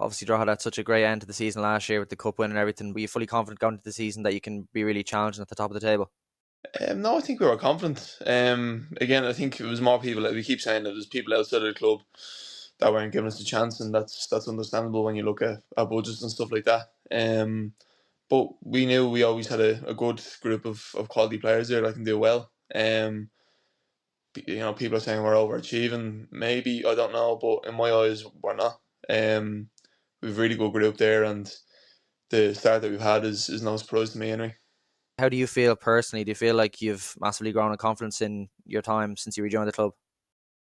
Obviously, Drogheda had such a great end to the season last year with the cup win and everything. Were you fully confident going into the season that you can be really challenging at the top of the table? No, I think we were confident. Again, I think it was more people. Like we keep saying that there's people outside of the club that weren't giving us a chance, and that's understandable when you look at our budgets and stuff like that. But we knew we always had a good group of quality players there that can do well. People are saying we're overachieving. Maybe, I don't know, but in my eyes, we're not. We've a really good group there, and the start that we've had is no surprise to me anyway. How do you feel personally? Do you feel like you've massively grown in confidence in your time since you rejoined the club?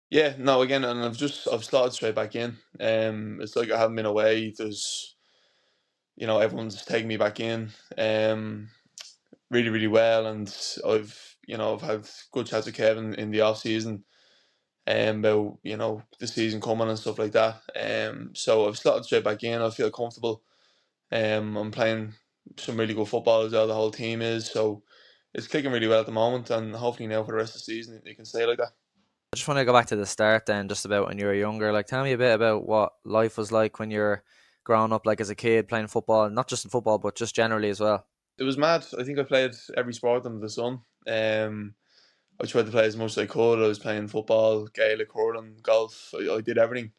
Yeah, no, again, and I've slotted straight back in. It's like I haven't been away. There's everyone's taking me back in. Really, really well, and I've had good chats with Kevin in the off season, about the season coming and stuff like that. So I've slotted straight back in. I feel comfortable. I'm playing some really good football as well. The whole team is, so it's clicking really well at the moment, and hopefully now for the rest of the season it can stay like that. I just want to go back to the start then, just about when you were younger. Like, tell me a bit about what life was like when you're growing up, like as a kid playing football, not just in football, but just generally as well. It was mad. I think I played every sport under the sun. I tried to play as much as I could. I was playing football, Gaelic, hurling, golf. I did everything.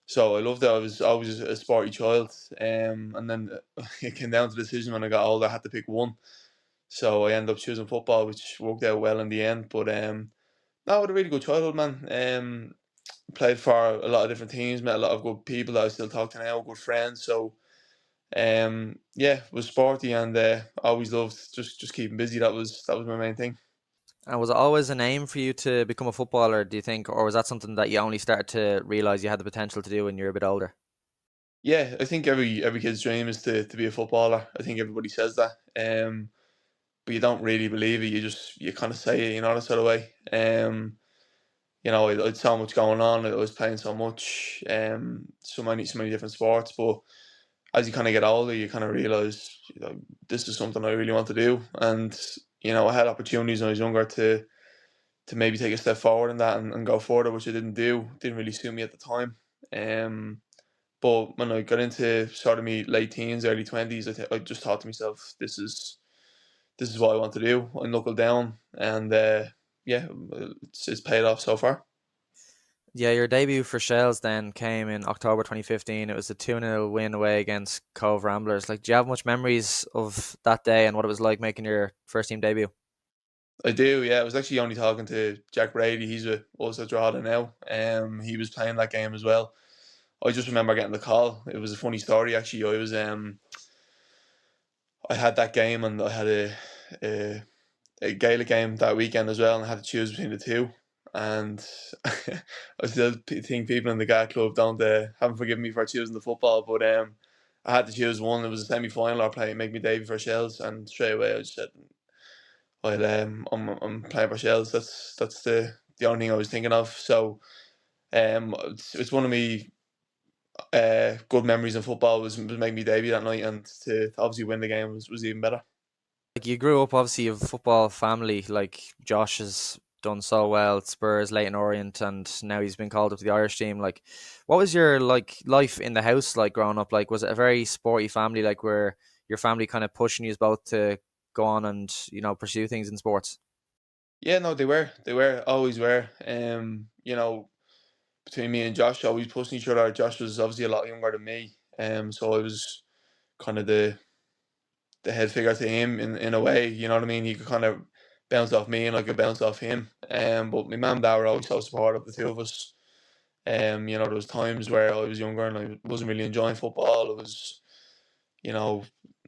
So I loved it. I was always a sporty child. And then it came down to the decision when I got older. I had to pick one. So I ended up choosing football, which worked out well in the end. But no, I had a really good childhood, man. Played for a lot of different teams, met a lot of good people that I still talk to now, good friends. So yeah, was sporty, and always loved just keeping busy. That was my main thing. And was it always an aim for you to become a footballer, do you think? Or was that something that you only started to realise you had the potential to do when you were a bit older? Yeah, I think every kid's dream is to be a footballer. I think everybody says that. But you don't really believe it. You kind of say it, that sort of way. I had so much going on. I was playing so much, so many different sports. But as you kind of get older, you kind of realize, this is something I really want to do. And I had opportunities when I was younger to maybe take a step forward in that and go further, which I didn't do. Didn't really suit me at the time. But when I got into sort of me late teens, early 20s, I just thought to myself, this is what I want to do. I knuckled down, and yeah, it's paid off so far. Yeah, your debut for Shells then came in October 2015. It was a 2-0 win away against Cove Ramblers. Like, do you have much memories of that day and what it was like making your first team debut? I do, yeah. I was actually only talking to Jack Brady. He's with us at Drogheda now. He was playing that game as well. I just remember getting the call. It was a funny story actually. I had that game, and I had a Gaelic game that weekend as well, and I had to choose between the two. And I still think people in the GAA club don't haven't forgiven me for choosing the football, but I had to choose one. It was a semi final. I play make me debut for Shells, and straight away I just said, "Well, I'm playing for Shells." That's the only thing I was thinking of. So it's one of me good memories in football was making me debut that night, and to obviously win the game was even better. Like, you grew up obviously a football family. Like, Josh has done so well at Spurs, Leighton Orient, and now he's been called up to the Irish team. Like, what was your like life in the house like growing up? Like, was it a very sporty family? Like, where your family kind of pushing you both to go on and pursue things in sports? Yeah, no, they were always were. Between me and Josh, always pushing each other. Josh was obviously a lot younger than me, so I was kind of the head figure to him in a way. You know what I mean? He could kind of bounce off me, and I could bounce off him. But my mum and dad were always so supportive of the two of us. There was times where I was younger and I wasn't really enjoying football. It was, you know,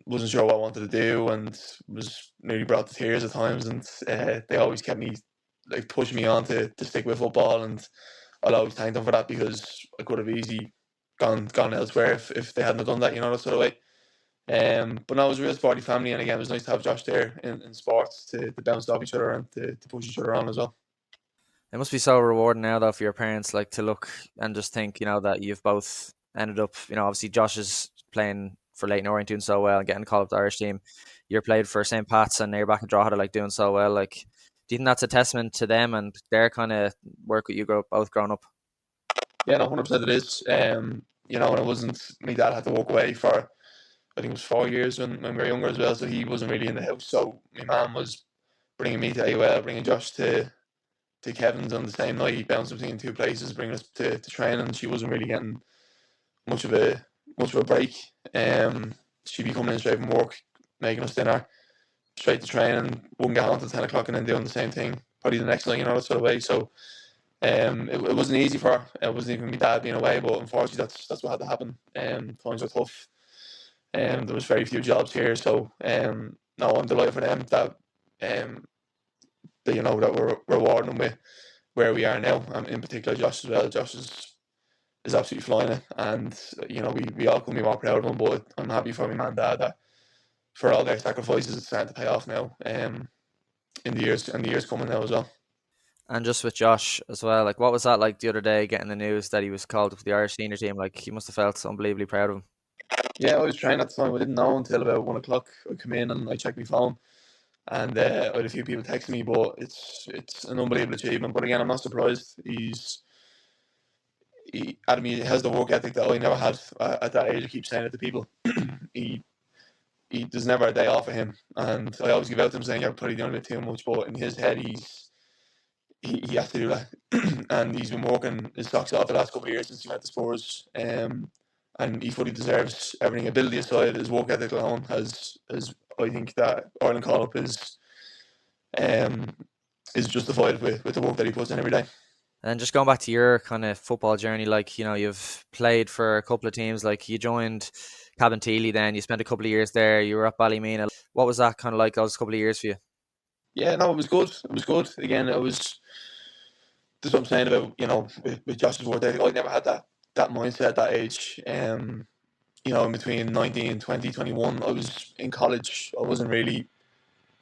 wasn't sure what I wanted to do, and was nearly brought to tears at times. And they always kept me like pushing me on to stick with football, and I'll always thank them for that, because I could have easily gone elsewhere if they hadn't have done that. That sort of way. But no, it was a real sporty family, and again, it was nice to have Josh there in sports to bounce off each other and to push each other on as well. It must be so rewarding now, though, for your parents, like to look and just think, that you've both ended up, obviously Josh is playing for Leighton Orient doing so well and getting called up to the Irish team. You're played for St. Pat's and now you're back in Drogheda, like doing so well. Like, do you think that's a testament to them and their kind of work with you both growing up? Yeah, no, 100% it is. you know, and it wasn't, my dad had to walk away for, I think it was 4 years when we were younger as well, so he wasn't really in the house. So my mum was bringing me to AOL, bringing Josh to Kevin's on the same night, bouncing between two places, bringing us to training. And she wasn't really getting much of a much of a break. She'd be coming in straight from work, making us dinner, straight to training, wouldn't get home until 10 o'clock, and then doing the same thing probably the next night, you know, that sort of way. So it wasn't easy for her. It wasn't even my dad being away, but unfortunately that's what had to happen. Times were tough. There was very few jobs here, so no, I'm delighted for them um, that you know that we're rewarding them with where we are now. In particular, Josh as well. Josh is absolutely flying it, and you know we all couldn't be more proud of him. But I'm happy for my mum and dad that for all their sacrifices, it's starting to pay off now. In the years coming now as well. And just with Josh as well, like what was that like the other day getting the news that he was called up to the Irish senior team? Like he must have felt unbelievably proud of him. Yeah, I was training at the time. I didn't know until about 1 o'clock. I come in and I checked my phone, and I had a few people texting me. But it's an unbelievable achievement. But again, I'm not surprised. Adam, he has the work ethic that I never had at that age. I keep saying it to people. he there's never a day off of him, and I always give out to him saying you're probably doing it too much. But in his head, he has to do that, and he's been working his socks off the last couple of years since he went to Spurs. And he fully deserves everything. Ability aside, his work ethic alone has I think that Ireland call up um is justified with the work that he puts in every day. And just going back to your kind of football journey, like, you know, you've played for a couple of teams, like you joined Cabinteely then, you spent a couple of years there, you were at Ballymena. What was that kind of like those couple of years for you? Yeah, no, it was good. It was good. Again, it was. That's what I'm saying about with Josh's work ethic. I never had that mindset at that age. In between 19, 20, 21, I was in college. I wasn't really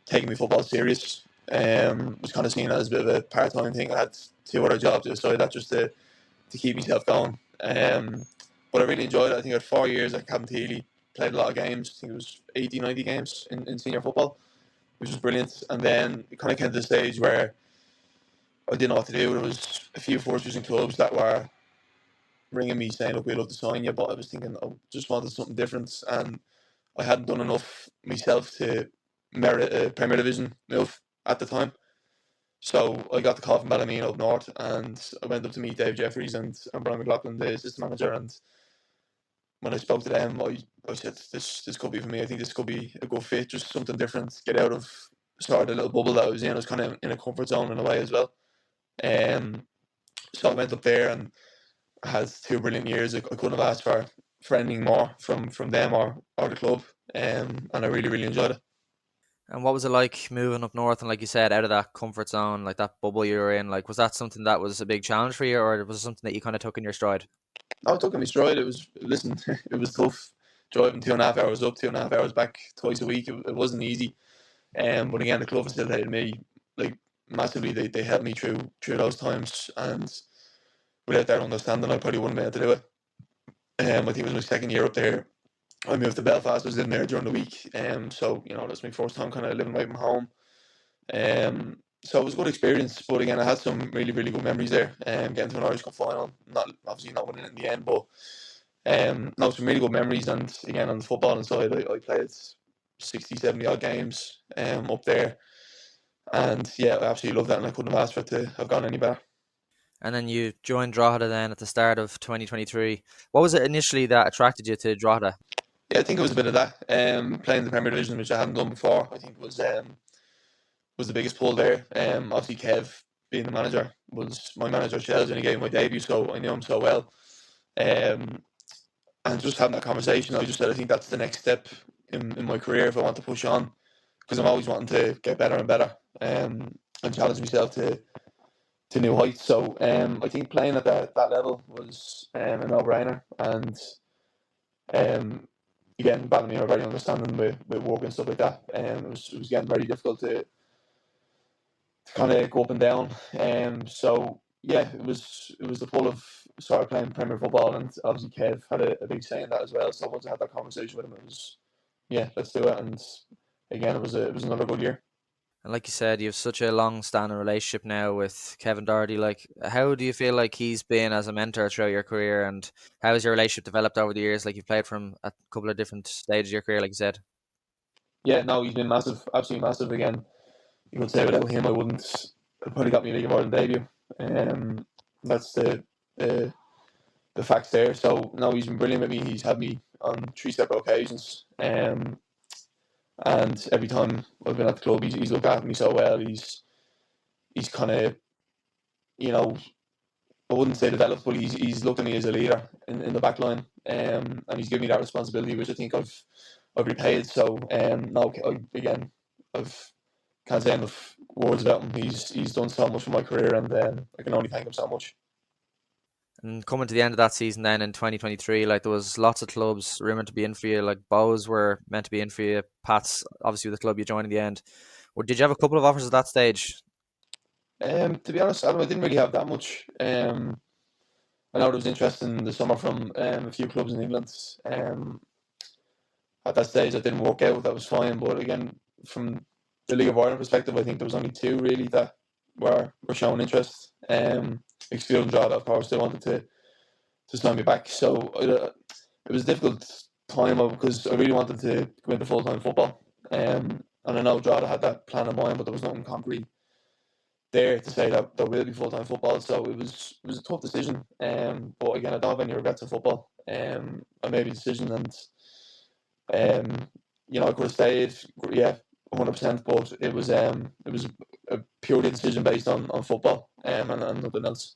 taking my football serious. Was kind of seen as a bit of a part time thing. I had two other jobs aside that just to keep myself going. But I really enjoyed it. I think I had 4 years at Cabinteely, played a lot of games. I think it was 80, 90 games in senior football, which was brilliant. And then it kind of came to the stage where I didn't know what to do. There was a few forces and clubs that were ringing me saying, "Look, we'd love to sign you," but I was thinking I just wanted something different, and I hadn't done enough myself to merit a Premier Division move at the time. So I got the call from Ballymena up north, and I went up to meet Dave Jeffries and Brian McLaughlin, the assistant manager. And when I spoke to them, I said, "This could be for me. I think this could be a good fit. Just something different. Get out of sort of the little bubble that I was in. I was kind of in a comfort zone in a way as well." Um, so I went up there and had 2 brilliant years. I couldn't have asked for anything more from them or the club. And I really really enjoyed it. And what was it like moving up north and, like you said, out of that comfort zone, like that bubble you were in? Like, was that something that was a big challenge for you, or was it something that you kind of took in your stride? I took it in my stride. It was listen, it was tough driving 2.5 hours up, 2.5 hours back twice a week. It wasn't easy. But again, the club facilitated me like massively. They helped me through those times, and without their understanding, I probably wouldn't be able to do it. I think it was my second year up there. I moved to Belfast. I was living there during the week. So that's my first time kind of living away from home. So it was a good experience, but again, I had some really, really good memories there. Getting to an Irish Cup final, not obviously not winning it in the end, but no, some really good memories. And again, on the footballing side, I played 60, 70 odd games up there, and yeah, I absolutely love that, and I couldn't have asked for it to have gone any better. And then you joined Drogheda then at the start of 2023. What was it initially that attracted you to Drogheda? Yeah, I think it was a bit of that. Playing the Premier Division, which I hadn't done before, I think was the biggest pull there. Obviously Kev being the manager was my manager at Shells when he gave me my debut, so I knew him so well. Um, and just having that conversation, I just said I think that's the next step in my career if I want to push on, because I'm always wanting to get better and better, and challenge myself to new heights. So I think playing at that level was a no-brainer. And um, again, Ballymena are very understanding with work and stuff like that. It was getting very difficult to kind of go up and down. So yeah, it was the pull of sort of playing Premier football, and obviously Kev had a big say in that as well. So once I had that conversation with him, it was yeah, let's do it. And again, it was another good year. And like you said, you have such a long-standing relationship now with Kevin Doherty. Like, how do you feel like he's been as a mentor throughout your career, and how has your relationship developed over the years? Like, you've played from a couple of different stages of your career, like you said. Yeah, no, he's been massive, absolutely massive. Again, you could say without him, I wouldn't. I probably got me a League of Ireland debut. Um, that's the the facts there. So no, he's been brilliant with me. He's had me on three separate occasions. And every time I've been at the club, he's looked after me so well. He's kind of, you know, I wouldn't say developed, but he's looked at me as a leader in the back line, and he's given me that responsibility, which I think I've repaid. So no, again, I've can't say enough words about him. He's done so much for my career, and I can only thank him so much. And coming to the end of that season, then in 2023, like there was lots of clubs rumored to be in for you. Like Bows were meant to be in for you. Pats, obviously, the club you joined in the end. Or did you have a couple of offers at that stage? To be honest, I didn't really have that much. I know there was interest in the summer from a few clubs in England. At that stage, that didn't work out. That was fine, but again, from the League of Ireland perspective, I think there was only two really that were showing interest. Excluding Drogheda, of course, they wanted to sign me back. So it was a difficult time because I really wanted to go into full time football. And I know Drogheda had that plan in mind, but there was nothing concrete there to say that there will be full time football. So it was a tough decision. But again, I don't have any regrets of football. I made a decision, and um, I could have stayed. Yeah, 100%. But it was a purely decision based on football. And nothing else.